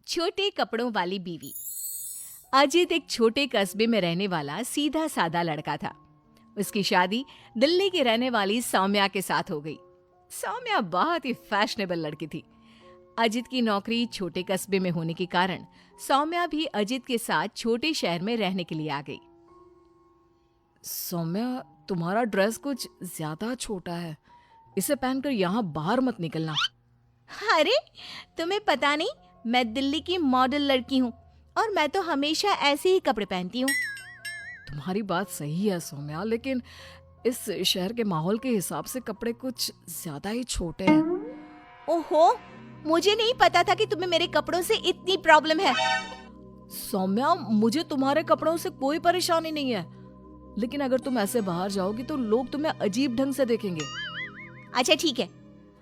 छोटे कपड़ों वाली बीवी। अजित एक छोटे कस्बे में रहने वाला सीधा सादा लड़का था। उसकी शादी दिल्ली की रहने वाली सौम्या के साथ हो गई। सौम्या बहुत ही फैशनेबल लड़की थी। अजित की नौकरी छोटे कस्बे में होने के कारण सौम्या भी अजित के साथ छोटे शहर में रहने के लिए आ गई। सौम्या, तुम्हारा ड्रेस कुछ ज्यादा छोटा है, इसे पहनकर यहाँ बाहर मत निकलना। अरे, तुम्हें पता नहीं, मैं दिल्ली की मॉडल लड़की हूँ और मैं तो हमेशा ऐसे ही कपड़े पहनती हूँ। तुम्हारी बात सही है सौम्या, लेकिन इस शहर के माहौल के हिसाब से कपड़े कुछ ज्यादा ही छोटे हैं। ओहो, मुझे नहीं पता था कि तुम्हें मेरे कपड़ों से इतनी प्रॉब्लम है। सौम्या, मुझे तुम्हारे कपड़ों से कोई परेशानी नहीं है, लेकिन अगर तुम ऐसे बाहर जाओगी तो लोग तुम्हें अजीब ढंग से देखेंगे। अच्छा ठीक है,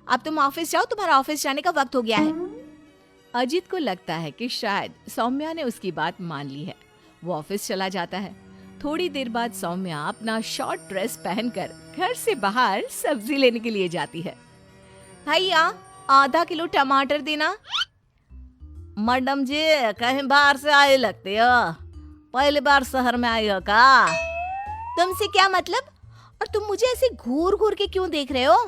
अब तुम ऑफिस जाओ, तुम्हारा ऑफिस जाने का वक्त हो गया है। अजित को लगता है कि शायद सौम्या ने उसकी बात मान ली है। वो ऑफिस चला जाता है। थोड़ी देर बाद सौम्या अपना शॉर्ट ड्रेस पहनकर घर से बाहर सब्जी लेने के लिए जाती है। भैया, आधा किलो टमाटर देना। मैडम जी, कहीं बाहर से आए लगते हो, पहली बार शहर में आई हो का? तुमसे क्या मतलब? और तुम मुझे ऐसे घूर घूर के क्यों देख रहे हो?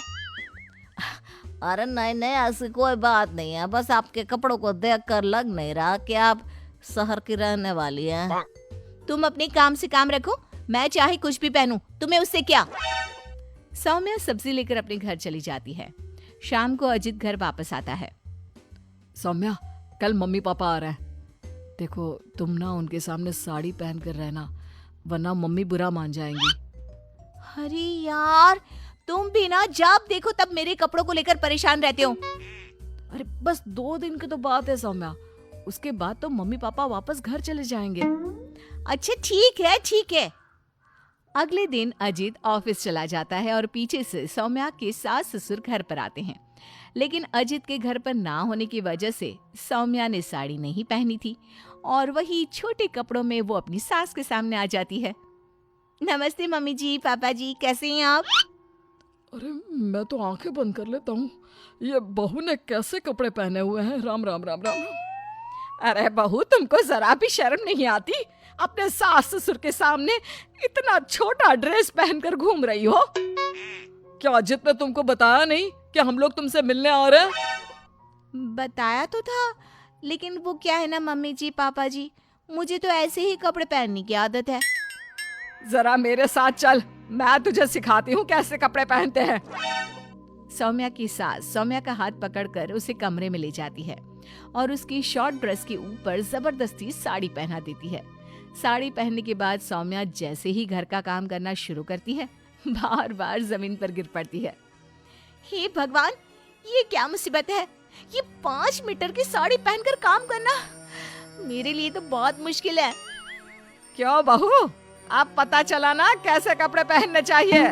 अरे नहीं नहीं, ऐसी कोई बात नहीं है, बस आपके कपड़ों को देखकर लग नहीं रहा कि आप शहर की रहने वाली हैं। तुम अपने काम से काम रखो, मैं चाहे कुछ भी पहनूं, तुम्हें उससे क्या? सौम्या सब्जी लेकर अपने घर चली जाती है। शाम को अजित घर वापस आता है। सौम्या, कल मम्मी पापा आ रहे हैं। देखो, तुम ना उनके सामने साड़ी पहन कर रहना, वरना मम्मी बुरा मान जाएंगी। अरे यार, तुम भी ना जब देखो तब मेरे कपड़ों को लेकर परेशान रहते हो। अरे बस 2 दिन की तो बात है सौम्या, उसके बाद तो मम्मी पापा वापस घर चले जाएंगे। अच्छा ठीक है ठीक है। अगले दिन अजित ऑफिस चला जाता है और पीछे से सौम्या के सास ससुर घर पर आते हैं। लेकिन अजित के घर पर ना होने की वजह से सौम्या ने साड़ी नहीं पहनी थी और वही छोटे कपड़ों में वो अपनी सास के सामने आ जाती है। नमस्ते मम्मी जी, पापा जी, कैसे हैं आप? अरे मैं तो आंखें बंद कर लेता हूँ, ये बहू ने कैसे कपड़े पहने हुए हैं। राम राम राम राम। अरे बहू, तुमको जरा भी शर्म नहीं आती? अपने सास ससुर के सामने इतना छोटा ड्रेस पहनकर घूम रही हो। क्या अजित ने तुमको बताया नहीं कि हम लोग तुमसे मिलने आ रहे हैं? बताया तो था, लेकिन वो क्या है ना मम्मी जी, पापा जी, मुझे तो ऐसे ही कपड़े पहनने की आदत है। जरा मेरे साथ चल, मैं तुझे सिखाती हूँ कैसे कपड़े पहनते हैं। सौम्या की सास सौम्या का हाथ पकड़कर उसे कमरे में ले जाती है और उसकी शॉर्ट ड्रेस के ऊपर जबरदस्ती साड़ी पहना देती है। साड़ी पहनने के बाद सौम्या जैसे ही घर का काम करना शुरू करती है, बार बार जमीन पर गिर पड़ती है। हे भगवान, ये क्या मुसीबत है? ये 5 मीटर की साड़ी पहनकर काम करना मेरे लिए तो बहुत मुश्किल है। क्यों बहू, अब पता चला ना कैसे कपड़े पहनने चाहिए?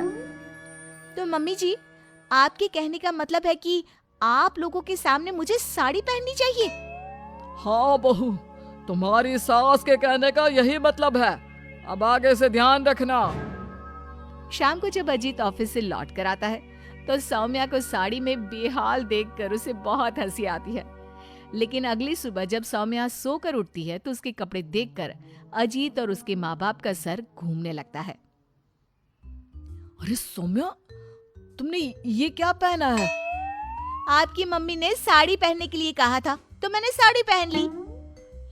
तो मम्मी जी, आपके कहने का मतलब है कि आप लोगों के सामने मुझे साड़ी पहननी चाहिए? हाँ बहू, तुम्हारी सास के कहने का यही मतलब है। अब आगे से ध्यान रखना। शाम को जब अजीत ऑफिस से लौट कर आता है तो सौम्या को साड़ी में बेहाल देखकर उसे बहुत हंसी आती है। लेकिन अगली सुबह जब सौम्या सोकर उठती है तो उसके कपड़े देखकर अजीत और उसके माँ बाप का सर घूमने लगता है। अरे सौम्या, तुमने ये क्या पहना है? आपकी मम्मी ने साड़ी पहनने के लिए कहा था तो मैंने साड़ी पहन ली।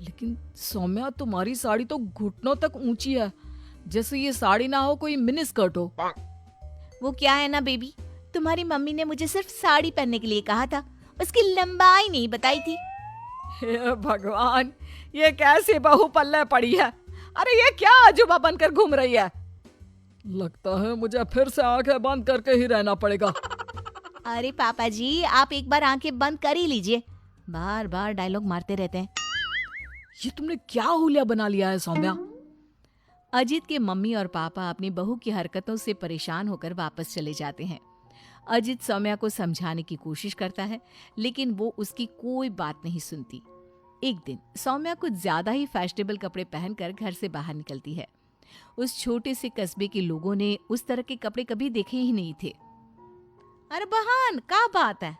लेकिन सौम्या, तुम्हारी साड़ी तो घुटनों तक ऊंची है, जैसे ये साड़ी ना हो कोई मिनी स्कर्ट हो। वो क्या है ना बेबी, तुम्हारी मम्मी ने मुझे सिर्फ साड़ी पहनने के लिए कहा था, उसकी लंबाई नहीं बताई थी। हे भगवान, ये कैसी बहू पल्ले पड़ी है? अरे ये क्या अजूबा बनकर घूम रही है? लगता है मुझे फिर से आंखें बंद करके ही रहना पड़ेगा। अरे पापा जी, आप एक बार आंखें बंद कर ही लीजिए, बार बार डायलॉग मारते रहते हैं। ये तुमने क्या हुलिया बना लिया है सौम्या? अजित के मम्मी और पापा अपनी बहू की हरकतों से परेशान होकर वापस चले जाते हैं। अजित सौम्या को समझाने की कोशिश करता है, लेकिन वो उसकी कोई बात नहीं सुनती। एक दिन सौम्या कुछ ज्यादा ही फैशनेबल कपड़े पहनकर घर से बाहर निकलती है। उस छोटे से कस्बे के लोगों ने उस तरह के कपड़े कभी देखे ही नहीं थे। अरे बहन, क्या बात है,